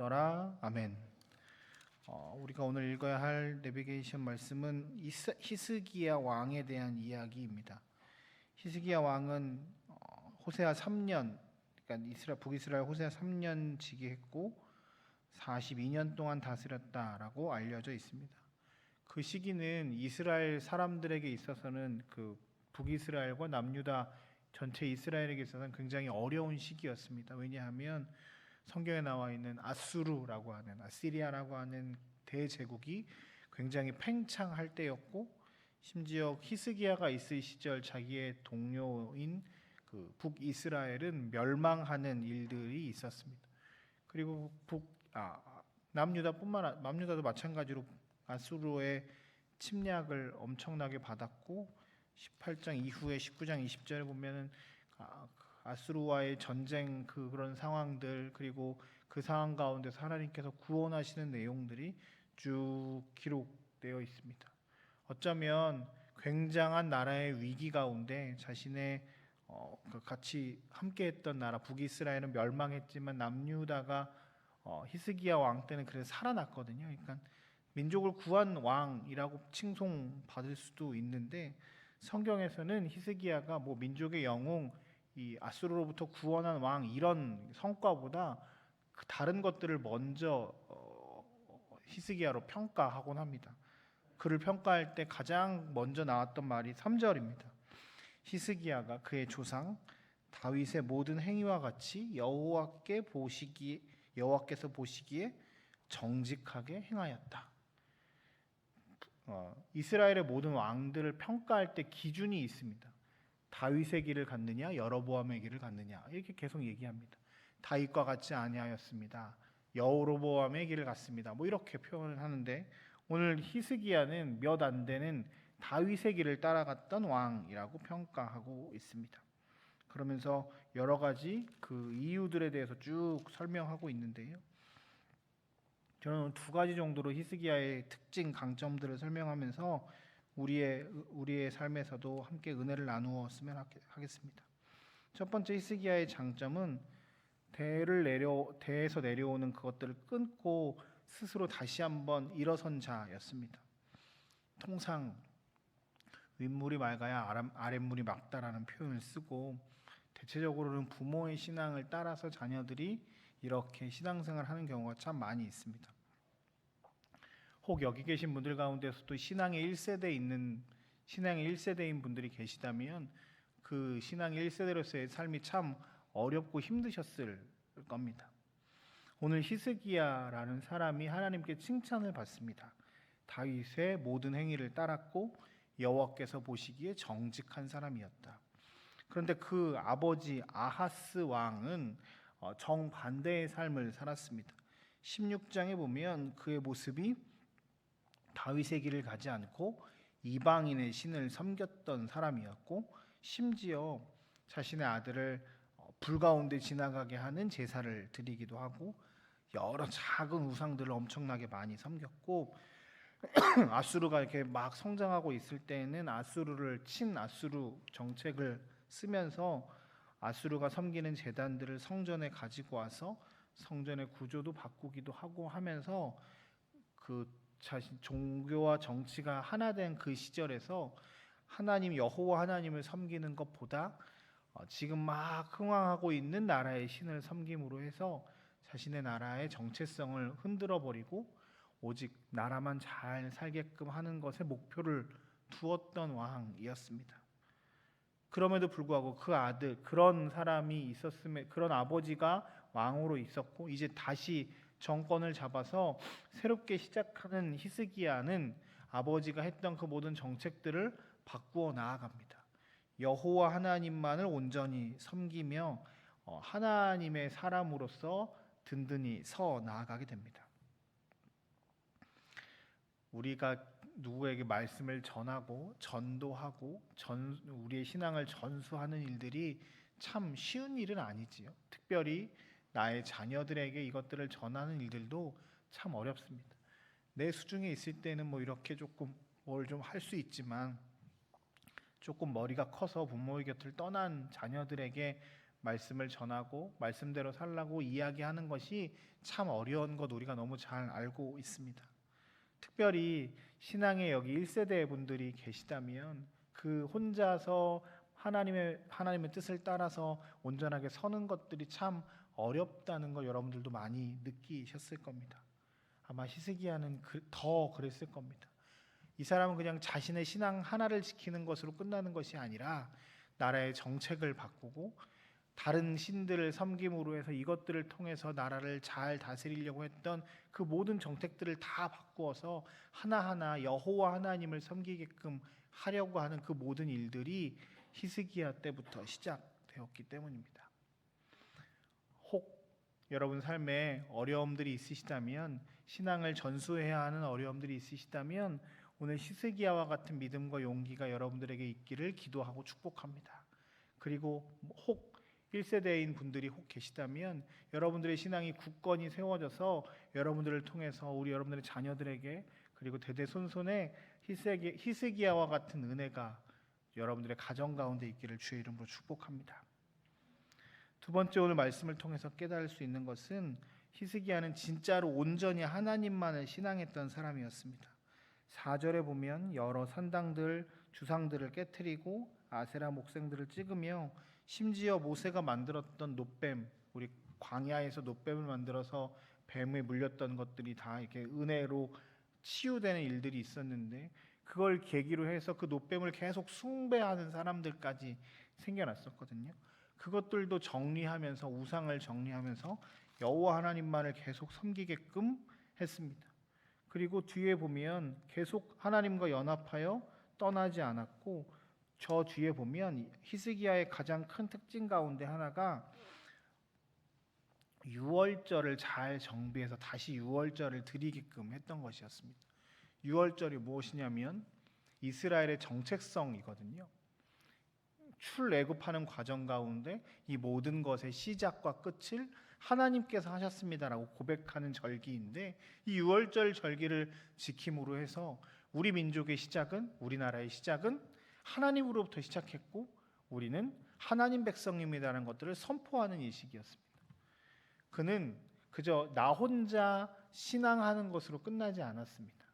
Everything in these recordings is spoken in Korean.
받더라. 아멘. 우리가 오늘 읽어야 할 내비게이션 말씀은 히스기야 왕에 대한 이야기입니다. 히스기야 왕은 호세아 3년, 그러니까 북이스라엘 호세아 3년 즉위했고 42년 동안 다스렸다라고 알려져 있습니다. 그 시기는 이스라엘 사람들에게 있어서는 그 북이스라엘과 남유다 전체 이스라엘에게 있어서는 굉장히 어려운 시기였습니다. 왜냐하면 성경에 나와 있는 아수르라고 하는 아시리아라고 하는 대제국이 굉장히 팽창할 때였고, 심지어 히스기야가 있을 시절 자기의 동료인 그 북이스라엘은 멸망하는 일들이 있었습니다. 그리고 남유다도 마찬가지로 아수르의 침략을 엄청나게 받았고, 18장 이후에 19장 20절에 보면은 아수르와의 전쟁 그런 상황들, 그리고 그 상황 가운데서 하나님께서 구원하시는 내용들이 쭉 기록되어 있습니다. 어쩌면 굉장한 나라의 위기 가운데 자신의 같이 함께했던 나라 북이스라엘은 멸망했지만 남유다가 히스기야 왕 때는 그래서 살아났거든요. 그러니까 민족을 구한 왕이라고 칭송받을 수도 있는데, 성경에서는 히스기야가 뭐 민족의 영웅, 이 아수르로부터 구원한 왕 이런 성과보다 그 다른 것들을 먼저 히스기야로 평가하곤 합니다. 그를 평가할 때 가장 먼저 나왔던 말이 3절입니다. 히스기야가 그의 조상 다윗의 모든 행위와 같이 여호와께서 보시기에 정직하게 행하였다. 이스라엘의 모든 왕들을 평가할 때 기준이 있습니다. 다윗의 길을 갔느냐, 여로보암의 길을 갔느냐, 이렇게 계속 얘기합니다. 다윗과 같지 아니하였습니다. 여로보암의 길을 갔습니다. 뭐 이렇게 표현을 하는데, 오늘 히스기야는 몇 안 되는 다윗의 길을 따라갔던 왕이라고 평가하고 있습니다. 그러면서 여러 가지 그 이유들에 대해서 쭉 설명하고 있는데요. 저는 두 가지 정도로 히스기야의 특징, 강점들을 설명하면서 우리의 삶에서도 함께 은혜를 나누었으면 하겠습니다. 첫 번째 히스기야의 장점은 대에서 내려오는 그것들을 끊고 스스로 다시 한번 일어선 자였습니다. 통상 윗물이 맑아야 아랫물이 맑다라는 표현을 쓰고, 대체적으로는 부모의 신앙을 따라서 자녀들이 이렇게 신앙생활을 하는 경우가 참 많이 있습니다. 혹 여기 계신 분들 가운데서도 신앙의 1세대인 분들이 계시다면 그 신앙의 1세대로서의 삶이 참 어렵고 힘드셨을 겁니다. 오늘 히스기야라는 사람이 하나님께 칭찬을 받습니다. 다윗의 모든 행위를 따랐고 여호와께서 보시기에 정직한 사람이었다. 그런데 그 아버지 아하스 왕은 정반대의 삶을 살았습니다. 16장에 보면 그의 모습이 다윗의 길을 가지 않고 이방인의 신을 섬겼던 사람이었고, 심지어 자신의 아들을 불 가운데 지나가게 하는 제사를 드리기도 하고, 여러 작은 우상들을 엄청나게 많이 섬겼고, 아수르가 이렇게 막 성장하고 있을 때에는 친아수르 정책을 쓰면서 아수르가 섬기는 제단들을 성전에 가지고 와서 성전의 구조도 바꾸기도 하고 하면서 그 자신 종교와 정치가 하나 된 그 시절에서 여호와 하나님을 섬기는 것보다 지금 막 흥왕하고 있는 나라의 신을 섬김으로 해서 자신의 나라의 정체성을 흔들어 버리고 오직 나라만 잘 살게끔 하는 것에 목표를 두었던 왕이었습니다. 그럼에도 불구하고 그런 사람이 있었음에, 그런 아버지가 왕으로 있었고 이제 다시 정권을 잡아서 새롭게 시작하는 히스기야는 아버지가 했던 그 모든 정책들을 바꾸어 나아갑니다. 여호와 하나님만을 온전히 섬기며 하나님의 사람으로서 든든히 서 나아가게 됩니다. 우리가 누구에게 말씀을 전하고 전도하고 우리의 신앙을 전수하는 일들이 참 쉬운 일은 아니지요. 특별히 나의 자녀들에게 이것들을 전하는 일들도 참 어렵습니다. 내 수중에 있을 때는 뭐 이렇게 조금 뭘 좀 할 수 있지만, 조금 머리가 커서 부모의 곁을 떠난 자녀들에게 말씀을 전하고 말씀대로 살라고 이야기하는 것이 참 어려운 것 우리가 너무 잘 알고 있습니다. 특별히 신앙의 여기 1세대 분들이 계시다면 그 혼자서 하나님의 뜻을 따라서 온전하게 서는 것들이 참 어렵다는 걸 여러분들도 많이 느끼셨을 겁니다. 아마 히스기야는 더 그랬을 겁니다. 이 사람은 그냥 자신의 신앙 하나를 지키는 것으로 끝나는 것이 아니라 나라의 정책을 바꾸고 다른 신들을 섬김으로 해서 이것들을 통해서 나라를 잘 다스리려고 했던 그 모든 정책들을 다 바꾸어서 하나하나 여호와 하나님을 섬기게끔 하려고 하는 그 모든 일들이 히스기야 때부터 시작되었기 때문입니다. 혹 여러분 삶에 어려움들이 있으시다면, 신앙을 전수해야 하는 어려움들이 있으시다면 오늘 히스기야와 같은 믿음과 용기가 여러분들에게 있기를 기도하고 축복합니다. 그리고 혹 1세대인 분들이 혹 계시다면 여러분들의 신앙이 굳건히 세워져서 여러분들을 통해서 우리 여러분들의 자녀들에게 그리고 대대손손에 히스기야와 같은 은혜가 여러분들의 가정 가운데 있기를 주의 이름으로 축복합니다. 두 번째, 오늘 말씀을 통해서 깨달을 수 있는 것은 히스기야는 진짜로 온전히 하나님만을 신앙했던 사람이었습니다. 4절에 보면 여러 산당들, 주상들을 깨트리고 아세라 목생들을 찍으며 심지어 모세가 만들었던 놋뱀, 우리 광야에서 놋뱀을 만들어서 뱀에 물렸던 것들이 다 이렇게 은혜로 치유되는 일들이 있었는데 그걸 계기로 해서 그 놋뱀을 계속 숭배하는 사람들까지 생겨났었거든요. 그것들도 정리하면서 우상을 정리하면서 여호와 하나님만을 계속 섬기게끔 했습니다. 그리고 뒤에 보면 계속 하나님과 연합하여 떠나지 않았고, 저 뒤에 보면 히스기야의 가장 큰 특징 가운데 하나가 유월절을 잘 정비해서 다시 유월절을 드리게끔 했던 것이었습니다. 유월절이 무엇이냐면 이스라엘의 정체성이거든요. 출애굽하는 과정 가운데 이 모든 것의 시작과 끝을 하나님께서 하셨습니다라고 고백하는 절기인데, 이 유월절 절기를 지킴으로 해서 우리 민족의 시작은, 우리나라의 시작은 하나님으로부터 시작했고 우리는 하나님 백성입니다라는 것들을 선포하는 이 시기였습니다. 그는 그저 나 혼자 신앙하는 것으로 끝나지 않았습니다.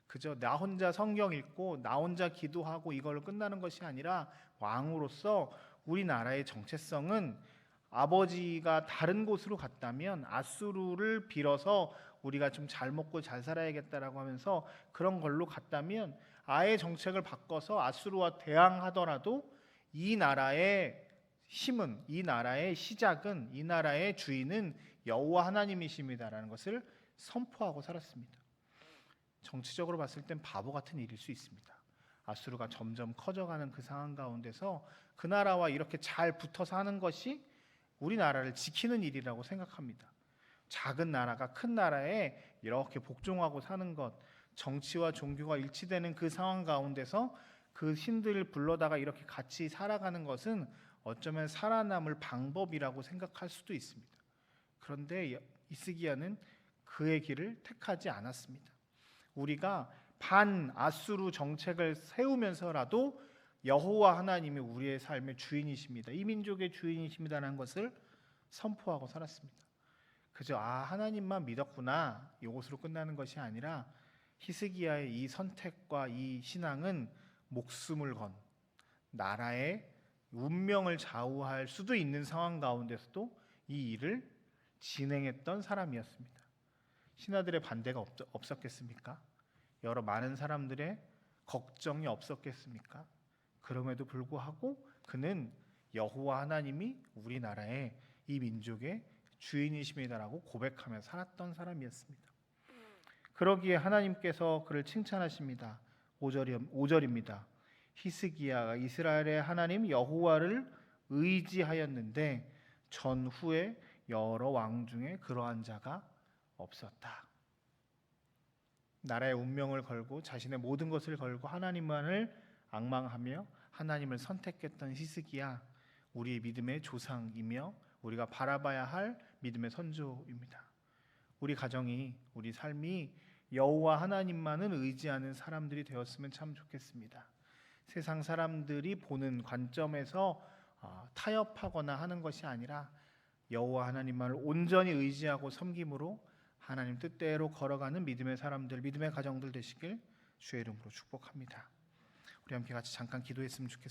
그저 나 혼자 성경 읽고 나 혼자 기도하고 이걸로 끝나는 것이 아니라 왕으로서 우리나라의 정체성은 아버지가 다른 곳으로 갔다면 아수르를 빌어서 우리가 좀 잘 먹고 잘 살아야겠다라고 하면서 그런 걸로 갔다면 아예 정책을 바꿔서 아수르와 대항하더라도 이 나라의 힘은, 이 나라의 시작은, 이 나라의 주인은 여호와 하나님이십니다라는 것을 선포하고 살았습니다. 정치적으로 봤을 땐 바보 같은 일일 수 있습니다. 아수르가 점점 커져가는 그 상황 가운데서 그 나라와 이렇게 잘 붙어 사는 것이 우리나라를 지키는 일이라고 생각합니다. 작은 나라가 큰 나라에 이렇게 복종하고 사는 것, 정치와 종교가 일치되는 그 상황 가운데서 그 신들을 불러다가 이렇게 같이 살아가는 것은 어쩌면 살아남을 방법이라고 생각할 수도 있습니다. 그런데 히스기야는 그의 길을 택하지 않았습니다. 우리가 반 아수르 정책을 세우면서라도 여호와 하나님이 우리의 삶의 주인이십니다. 이 민족의 주인이십니다라는 것을 선포하고 살았습니다. 그저 하나님만 믿었구나 이것으로 끝나는 것이 아니라 히스기야의 이 선택과 이 신앙은 목숨을 건, 나라의 운명을 좌우할 수도 있는 상황 가운데서도 이 일을 진행했던 사람이었습니다. 신하들의 반대가 없었겠습니까? 여러 많은 사람들의 걱정이 없었겠습니까? 그럼에도 불구하고 그는 여호와 하나님이 우리나라의 이 민족의 주인이십니다라고 고백하며 살았던 사람이었습니다. 그러기에 하나님께서 그를 칭찬하십니다. 5절입니다. 히스기야가 이스라엘의 하나님 여호와를 의지하였는데 전후에 여러 왕 중에 그러한 자가 없었다. 나라의 운명을 걸고 자신의 모든 것을 걸고 하나님만을 앙망하며 하나님을 선택했던 히스기야, 우리의 믿음의 조상이며 우리가 바라봐야 할 믿음의 선조입니다. 우리 가정이, 우리 삶이 여호와 하나님만을 의지하는 사람들이 되었으면 참 좋겠습니다. 세상 사람들이 보는 관점에서 타협하거나 하는 것이 아니라 여호와 하나님만을 온전히 의지하고 섬김으로 하나님 뜻대로 걸어가는 믿음의 사람들, 믿음의 가정들 되시길 주의 이름으로 축복합니다. 우리 함께 같이 잠깐 기도했으면 좋겠습니다.